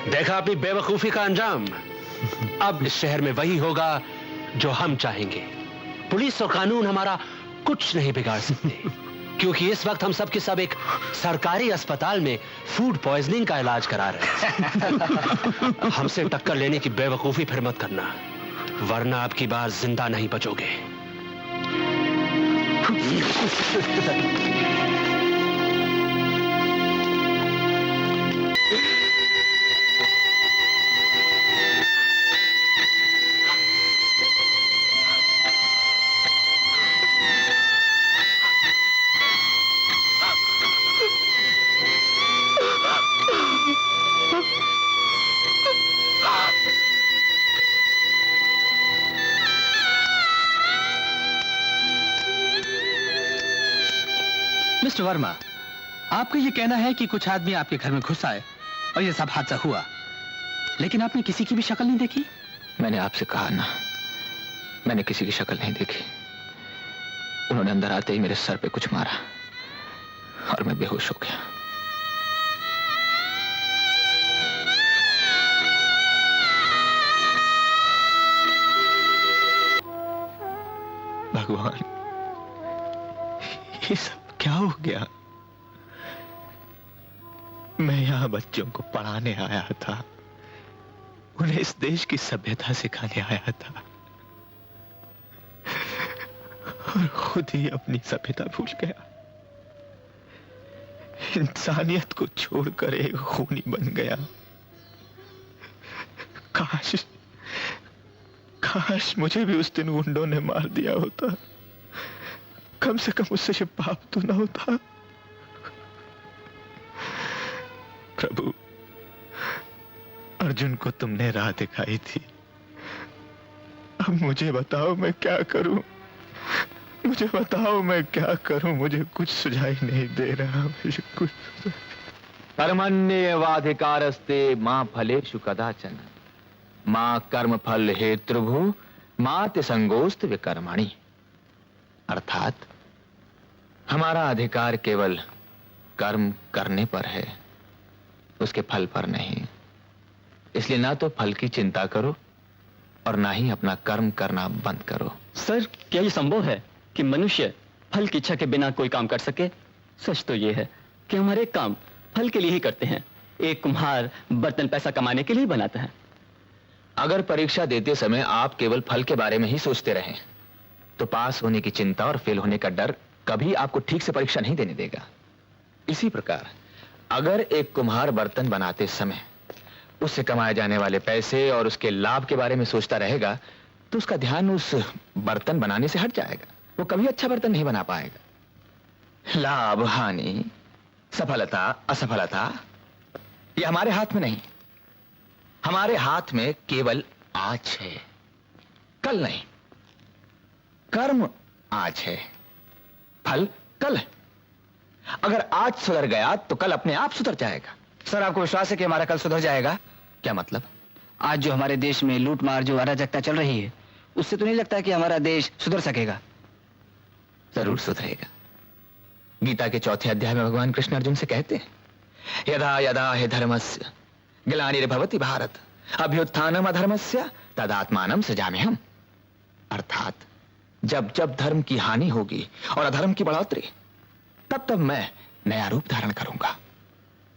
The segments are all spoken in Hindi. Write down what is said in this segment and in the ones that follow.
देखा अपनी बेवकूफी का अंजाम। अब इस शहर में वही होगा जो हम चाहेंगे। पुलिस और कानून हमारा कुछ नहीं बिगाड़ सकते, क्योंकि इस वक्त हम सब के सब एक सरकारी अस्पताल में फूड पॉइजनिंग का इलाज करा रहे हैं। हमसे टक्कर लेने की बेवकूफी फिर मत करना, वरना आपकी बार जिंदा नहीं बचोगे। मिस्टर वर्मा, आपका यह कहना है कि कुछ आदमी आपके घर में घुस आए और यह सब हादसा हुआ, लेकिन आपने किसी की भी शक्ल नहीं देखी? मैंने आपसे कहा ना, मैंने किसी की शक्ल नहीं देखी। उन्होंने अंदर आते ही मेरे सर पे कुछ मारा और मैं बेहोश हो गया। भगवान, ये सब क्या हो गया? मैं यहां बच्चों को पढ़ाने आया था, उन्हें इस देश की सभ्यता सिखाने आया था, और खुद ही अपनी सभ्यता भूल गया। इंसानियत को छोड़कर एक खूनी बन गया। काश मुझे भी उस दिन गुंडों ने मार दिया होता, कम से कम उससे ये पाप तो न होता। प्रभु, अर्जुन को तुमने राह दिखाई थी, अब मुझे बताओ मैं क्या करूं? मुझे बताओ मैं क्या करूं? मुझे कुछ सुझाई नहीं दे रहा, मुझे कुछ। कर्मण्येवाधिकारस्ते मां फलेषु कदाचन मां कर्म फल हेतुर्भु मां ते संगोस्त विकर्मणि। अर्थात हमारा अधिकार केवल कर्म करने पर है, उसके फल पर नहीं। इसलिए ना तो फल की चिंता करो और ना ही अपना कर्म करना बंद करो। सर, क्या यह संभव है कि मनुष्य फल की इच्छा के बिना कोई काम कर सके? सच तो यह है कि हमारे काम फल के लिए ही करते हैं। एक कुम्हार बर्तन पैसा कमाने के लिए बनाता है। अगर परीक्षा देते समय आप केवल फल के बारे में ही सोचते रहें तो पास होने की चिंता और फेल होने का डर कभी आपको ठीक से परीक्षा नहीं देने देगा। इसी प्रकार अगर एक कुम्हार बर्तन बनाते समय उससे कमाए जाने वाले पैसे और उसके लाभ के बारे में सोचता रहेगा तो उसका ध्यान उस बर्तन बनाने से हट जाएगा। वो कभी अच्छा बर्तन नहीं बना पाएगा। लाभ हानि, सफलता असफलता, ये हमारे हाथ में नहीं। हमारे हाथ में केवल आज है, कल नहीं। कर्म आज है, फल कल है। अगर आज सुधर गया तो कल अपने आप सुधर जाएगा। सर, आपको विश्वास है कि हमारा कल सुधर जाएगा? क्या मतलब? आज जो हमारे देश में लूट मार, जो अराजकता चल रही है, उससे तो नहीं लगता कि हमारा देश सुधर सकेगा? जरूर सुधरेगा। गीता के चौथे अध्याय में भगवान कृष्ण अर्जुन से कहते हैं, यदा यदा हि धर्मस्य ग्लानिर्भवति भारत अभ्युत्थानम अधर्मस्य तदात्मानं सृजाम्यहम्। अर्थात जब जब धर्म की हानि होगी और अधर्म की बढ़ोतरी, तब तब मैं नया रूप धारण करूंगा।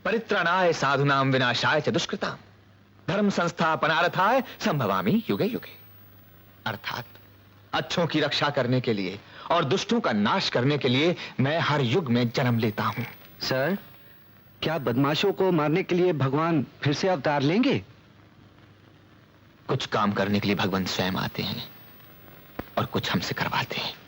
परित्राणाय साधुनां विनाशाय च दुष्कृतां धर्म संस्थापनार्थाय संभवामि युगे युगे। अर्थात अच्छों की रक्षा करने के लिए और दुष्टों का नाश करने के लिए मैं हर युग में जन्म लेता हूं। सर, क्या बदमाशों को मारने के लिए भगवान फिर से अवतार लेंगे? कुछ काम करने के लिए भगवान स्वयं आते हैं और कुछ हमसे करवाते हैं।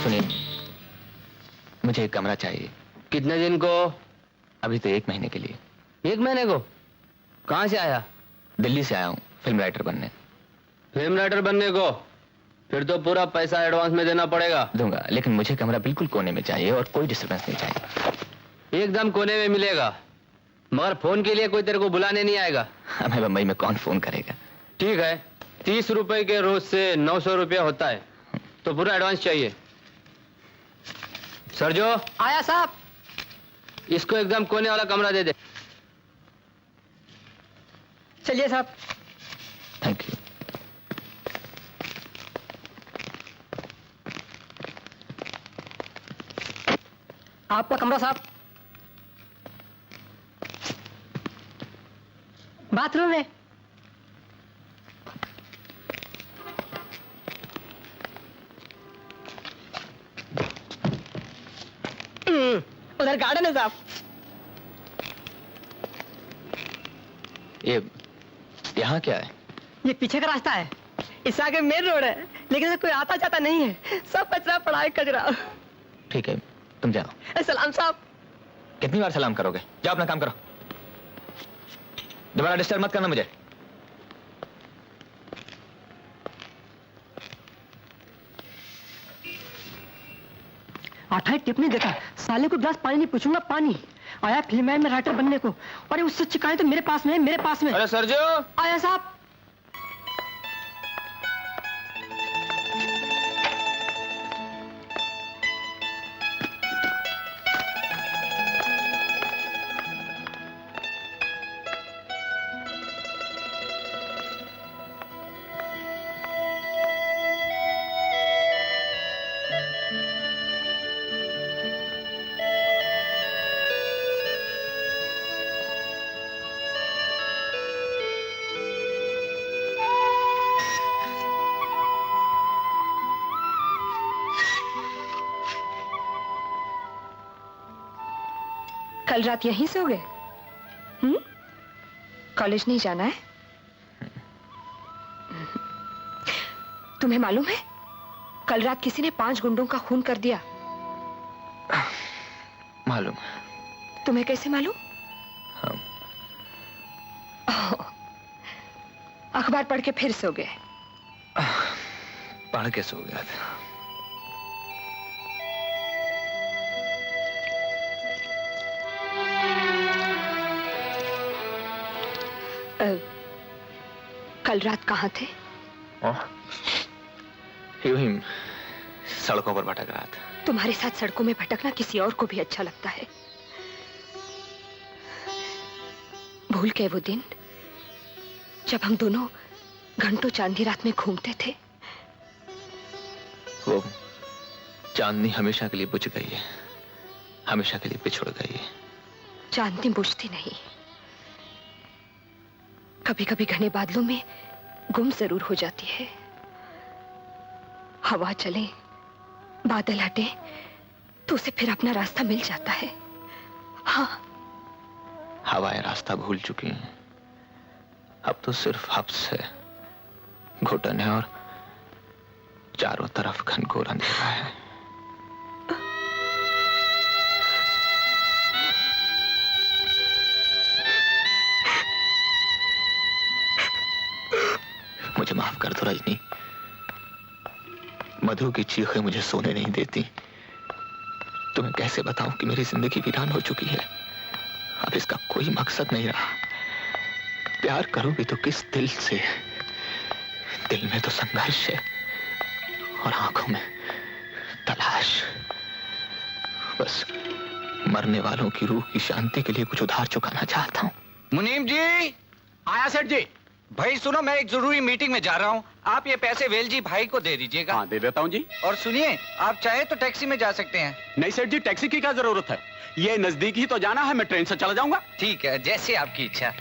सुनिए, मुझे एक कमरा चाहिए। कितने दिन को? अभी तो 1 महीने के लिए। 1 महीने को? कहाँ से आया? दिल्ली से आया हूँ फिल्म राइटर बनने। फिल्म राइटर बनने को? फिर तो पूरा पैसा एडवांस में देना पड़ेगा। दूंगा, लेकिन मुझे कमरा बिल्कुल कोने में चाहिए और कोई डिस्टर्बेंस नहीं चाहिए। एकदम कोने में मिलेगा, मगर फोन के लिए कोई तेरे को बुलाने नहीं आएगा। हमें बम्बई में कौन फोन करेगा। ठीक है, 30 रुपए के रोज से 900 रुपया होता है, तो पूरा एडवांस चाहिए। सरजो आया साहब। इसको एकदम कोने वाला कमरा दे दे। चलिए साहब। Thank you. आपका कमरा साहब। बाथरूम है। उधर गार्डन है साहब। ये यहाँ क्या है? ये पीछे का रास्ता है, इस आगे मेन रोड है, लेकिन इसमें कोई आता जाता नहीं है, सब कचरा पड़ा है, कचरा। ठीक है, तुम जाओ। सलाम साहब। कितनी बार सलाम करोगे? जाओ अपना काम करो, दोबारा डिस्टर्ब मत करना मुझे। आठा टिप नहीं देता, साले को गिलास पानी नहीं पूछूंगा, पानी। आया फिल्म में राइटर बनने को, अरे उससे शिकायत तो मेरे पास में है, मेरे पास में। अरे सरजो। आया साहब। कल रात यहीं सो गए? कॉलेज नहीं जाना है? तुम्हें मालूम है कल रात किसी ने 5 गुंडों का खून कर दिया? मालूम। तुम्हें कैसे मालूम? हाँ। अखबार पढ़ के फिर सो गए? पढ़ के सो गया था। कल रात कहाँ थे? यूं ही सड़कों पर भटक रहा था। तुम्हारे साथ सड़कों में भटकना किसी और को भी अच्छा लगता है। भूल गए वो दिन जब हम दोनों घंटों चांदी रात में घूमते थे? वो चांदनी हमेशा के लिए बुझ गई है, हमेशा के लिए बिछुड़ गई है। चांदनी बुझती नहीं, कभी कभी घने बादलों में गुम जरूर हो जाती है। हवा चले, बादल हटे, तो उसे फिर अपना रास्ता मिल जाता है। हाँ, हवाएं रास्ता भूल चुकी हैं। अब तो सिर्फ हब्स है, घुटन है और चारों तरफ घनघोर अंधेरा है। मुझे माफ कर दो रजनी, मधु की चीखें मुझे सोने नहीं देती। तुम्हें कैसे बताऊं कि मेरी जिंदगी वीरान हो चुकी है। अब इसका कोई मकसद नहीं रहा। प्यार करोगे तो किस दिल से? दिल में तो संघर्ष है और आंखों में तलाश। बस मरने वालों की रूह की शांति के लिए कुछ उधार चुकाना चाहता हूं। मुनीम जी। आया सेठ जी। भाई सुनो, मैं एक जरूरी मीटिंग में जा रहा हूँ, आप ये पैसे वेलजी भाई को दे दीजिएगा। हाँ, दे देता हूँ जी। और सुनिए, आप चाहे तो टैक्सी में जा सकते हैं। नहीं सेठ जी, टैक्सी की क्या जरूरत है? ये नजदीक ही तो जाना है, मैं ट्रेन से चला जाऊंगा। ठीक है, जैसे आपकी इच्छा।